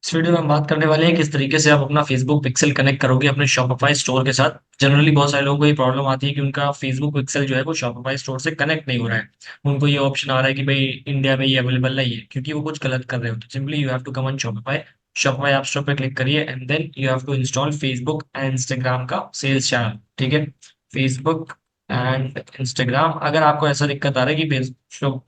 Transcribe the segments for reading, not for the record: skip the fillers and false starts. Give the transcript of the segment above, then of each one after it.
इस वीडियो में हम बात करने वाले हैं किस तरीके से आप अपना फेसबुक पिक्सल कनेक्ट करोगे अपने शॉपिफाई स्टोर के साथ। जनरली बहुत सारे लोगों को ये प्रॉब्लम आती है कि उनका फेसबुक पिक्सल जो है वो शॉपिफाई स्टोर से कनेक्ट नहीं हो रहा है। उनको ये ऑप्शन आ रहा है कि भाई इंडिया में ये अवेलेबल नहीं है क्योंकि वो कुछ गलत कर रहे हो। तो simply you have to come on Shopify. Shopify app store पे क्लिक करिए and then you have to install Facebook and Instagram का सेल्स चैनल। ठीक है, फेसबुक एंड इंस्टाग्राम। अगर आपको ऐसा दिक्कत आ रहा है कि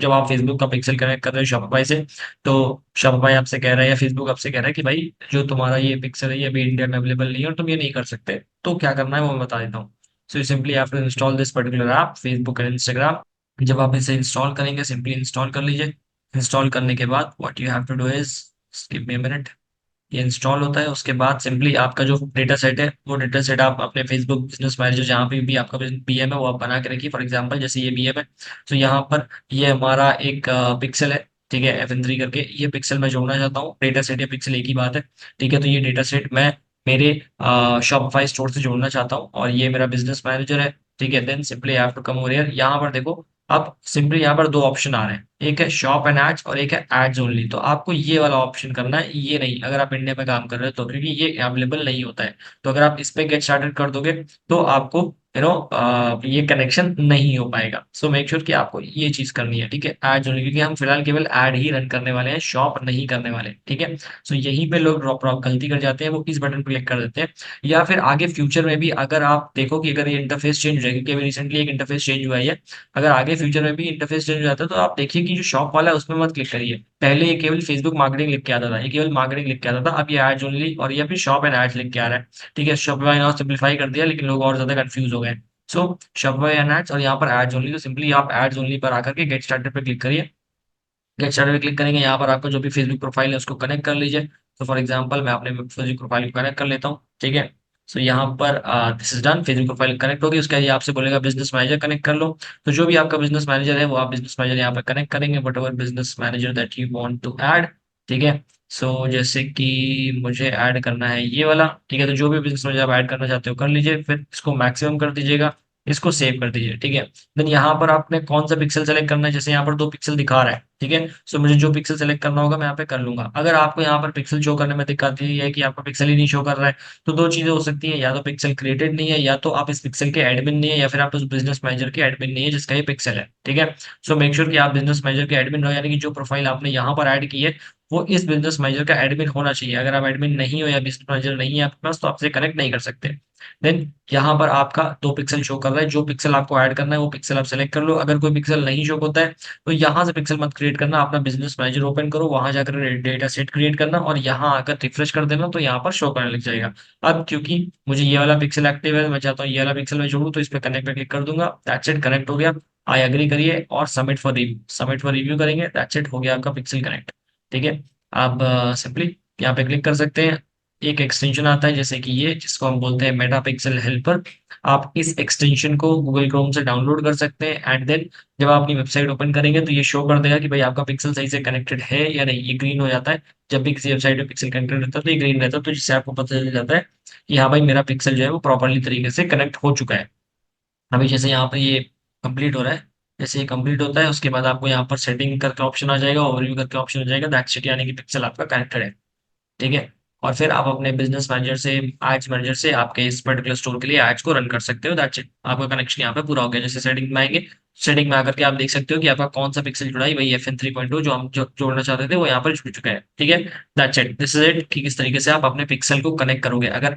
जब आप फेसबुक का पिक्सल कनेक्ट कर रहे हो शॉपिफाई से, तो शॉपिफाई आपसे कह रहा है या फेसबुक आपसे कह रहा है कि भाई जो तुम्हारा ये पिक्सल है ये अभी इंडिया में अवेलेबल नहीं है और तुम ये नहीं कर सकते। तो क्या करना है वो मैं बता देता हूँ। So you simply have to install this particular app Facebook and Instagram. जब आप इसे इंस्टॉल करेंगे सिंपली इंस्टॉल कर लीजिए। इंस्टॉल करने के बाद what you have to do is give me a minute. ये इंस्टॉल होता है उसके बाद सिंपली आपका जो डेटा सेट है वो डेटा सेट आप अपने फेसबुक बिजनेस मैनेजर जहाँ पे भी आपका बीएम है वो आप बना के रखिए। फॉर एग्जांपल जैसे ये बीएम है, तो यहाँ पर ये हमारा एक पिक्सल है। ठीक है, FN3 करके ये पिक्सल मैं जोड़ना चाहता हूँ। डेटा सेट या पिक्सल एक ही बात है। ठीक है, तो ये डेटा सेट मैं मेरे शॉपिफाई स्टोर से जोड़ना चाहता हूँ और ये मेरा बिजनेस मैनेजर है। ठीक है, then simply have to come over here. यहाँ पर देखो, अब सिंपली यहाँ पर दो ऑप्शन आ रहे हैं, एक है शॉप एंड एड्स और एक है एड्स ओनली। तो आपको ये वाला ऑप्शन करना है, ये नहीं अगर आप इंडिया में काम कर रहे हो तो, क्योंकि ये अवेलेबल नहीं होता है। तो अगर आप इस पे गेट स्टार्टेड कर दोगे तो आपको ये कनेक्शन नहीं हो पाएगा। सो मेक श्योर कि आपको ये चीज करनी है। ठीक है, एड्स ओनली, क्योंकि हम फिलहाल केवल एड ही रन करने वाले हैं, शॉप नहीं करने वाले। ठीक है, सो यहीं पे लोग ड्रॉप गलती कर जाते हैं, वो इस बटन पर क्लिक कर देते हैं। या फिर आगे फ्यूचर में भी अगर आप देखो कि अगर ये इंटरफेस चेंज हो जाएगा, क्योंकि अभी रिसेंटली एक इंटरफेस चेंज हुआ है, अगर आगे फ्यूचर में भी इंटरफेस चेंज हो जाता है तो आप देखिए कि जो शॉप वाला है उसमें मत क्लिक करिए। पहले ये केवल फेसबुक मार्केटिंग लिख के आता था, ये केवल मार्केटिंग लिख के आता था, अब ये एड्स ओनली और ये फिर शॉप एंड एड्स लिख के आ रहा है। ठीक है, शॉपिफाई ने सिंपलीफाई कर दिया लेकिन लोग और ज्यादा कंफ्यूज हो गए। सो शॉपिफाई एंड एड्स और यहाँ पर एड्स ओनली, तो सिंपली आप एड्स ओनली पर आकर के गेट स्टार्टेड पे क्लिक करिए। गेट स्टार्टेड पे क्लिक करेंगे, यहाँ पर आपका जो भी फेसबुक प्रोफाइल है उसको कनेक्ट कर लीजिए। तो फॉर एग्जांपल मैं अपने फेसबुक प्रोफाइल को कनेक्ट कर लेता हूँ। ठीक है, सो यहाँ पर this is done, Facebook profile connect होगी। उसके बाद ये आपसे बोलेगा बिजनेस मैनेजर कनेक्ट कर लो। तो जो भी आपका बिजनेस मैनेजर है वो आप बिजनेस मैनेजर यहाँ पर कनेक्ट करेंगे, whatever business manager that you want to add. ठीक है, सो जैसे कि मुझे ऐड करना है ये वाला। ठीक है, तो जो भी बिजनेस मैनेजर आप ऐड करना चाहते हो कर लीजिए, फिर इसको मैक्सिमम कर दीजिएगा, इसको सेव कर दीजिए। ठीक है, देन यहाँ पर आपने कौन सा पिक्सल सेलेक्ट करना है, जैसे यहाँ पर दो पिक्सल दिखा रहा है। ठीक है, सो मुझे जो पिक्सल सेलेक्ट करना होगा मैं यहाँ पे कर लूंगा। अगर आपको यहाँ पर पिक्सल शो करने में दिक्कत आती है कि आपका पिक्सल ही नहीं शो कर रहा है, तो दो चीजें हो सकती है, या तो पिक्सल क्रिएटेड नहीं है, या तो आप इस पिक्सल के एडमिन नहीं है, या फिर आप उस बिजनेस मैनेजर के एडमिन नहीं है जिसका ये पिक्सल है। ठीक है, सो मेक श्योर कि आप बिजनेस मैनेजर के एडमिन हो, यानी कि जो प्रोफाइल आपने यहाँ पर ऐड की है वो इस बिजनेस मैनेजर का एडमिन होना चाहिए। अगर आप एडमिन नहीं हो या बिजनेस मैनेजर नहीं है आपके पास तो आपसे कनेक्ट नहीं कर सकते। देन यहाँ पर आपका दो पिक्सल शो कर रहा है, जो पिक्सल आपको ऐड करना है वो पिक्सल आप सेलेक्ट कर लो। अगर कोई पिक्सल नहीं शो होता है तो यहाँ से पिक्सल मत क्रिएट करना, अपना बिजनेस मैनेजर ओपन करो, वहां जाकर डेटा सेट क्रिएट करना और यहाँ आकर रिफ्रेश कर देना, तो यहाँ पर शो करने लग जाएगा। अब क्योंकि मुझे ये वाला पिक्सल एक्टिव है, मैं चाहता हूँ ये वाला पिक्सल मैं जोड़ूँ, तो इस पे कनेक्ट पे क्लिक कर दूंगा। दैट्स इट, कनेक्ट हो गया। आई एग्री करिए और सबमिट फॉर रिव्यू करेंगे। दैट्स इट, हो गया आपका पिक्सल कनेक्ट। ठीक है, आप सिंपली यहाँ पे क्लिक कर सकते हैं। एक एक्सटेंशन आता है जैसे कि ये, जिसको हम बोलते हैं मेटा पिक्सल हेल्पर। आप इस एक्सटेंशन को गूगल क्रोम से डाउनलोड कर सकते हैं एंड देन जब आप अपनी वेबसाइट ओपन करेंगे तो ये शो कर देगा कि भाई आपका पिक्सल सही से कनेक्टेड है या नहीं। ये ग्रीन हो जाता है जब भी किसी वेबसाइट में पिक्सल कनेक्टेड रहता है, तो ये ग्रीन रहता है, तो जिससे आपको पता चल जाता है कि हाँ भाई मेरा पिक्सल जो है वो प्रॉपरली तरीके से कनेक्ट हो चुका है। अभी जैसे यहाँ पे ये कंप्लीट हो रहा है, जैसे ये कंप्लीट होता है उसके बाद आपको यहाँ पर सेटिंग करके ऑप्शन आ जाएगा, ओवरव्यू करके ऑप्शन आ जाएगा, दैट्स इट, यानी कि पिक्सल आपका कनेक्टेड है। ठीक है, और फिर आप अपने बिजनेस मैनेजर से, एड्स मैनेजर से आपके इस पर्टिकुलर स्टोर के लिए एड्स को रन कर सकते हो। दैट्स इट, आपका कनेक्शन यहाँ पे पूरा हो गया। जैसे सेटिंग में आएंगे, सेटिंग में आकर के आप देख सकते हो कि आपका कौन सा पिक्सल जुड़ा है। वही FN3.2 जो हम जोड़ना चाहते थे वो यहाँ पर जुड़ चुका है। ठीक है, that's it, this is it कि किस तरीके से आप अपने पिक्सल को कनेक्ट करोगे। अगर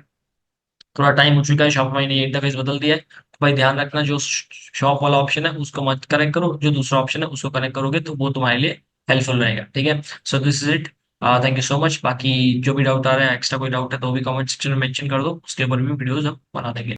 थोड़ा टाइम हो चुका है, शॉपिफाई ने इंटरफेस बदल दिया है, तो भाई ध्यान रखना, जो शॉप वाला ऑप्शन है उसको मत कनेक्ट करो, जो दूसरा ऑप्शन है उसको कनेक्ट करोगे तो वो तुम्हारे लिए हेल्पफुल रहेगा। ठीक है, so this is it, thank you so much. बाकी जो भी डाउट आ रहा है, एक्स्ट्रा कोई डाउट है तो वो भी कमेंट सेक्शन में मेंशन कर दो, उसके ऊपर भी वीडियोस हम बना देंगे।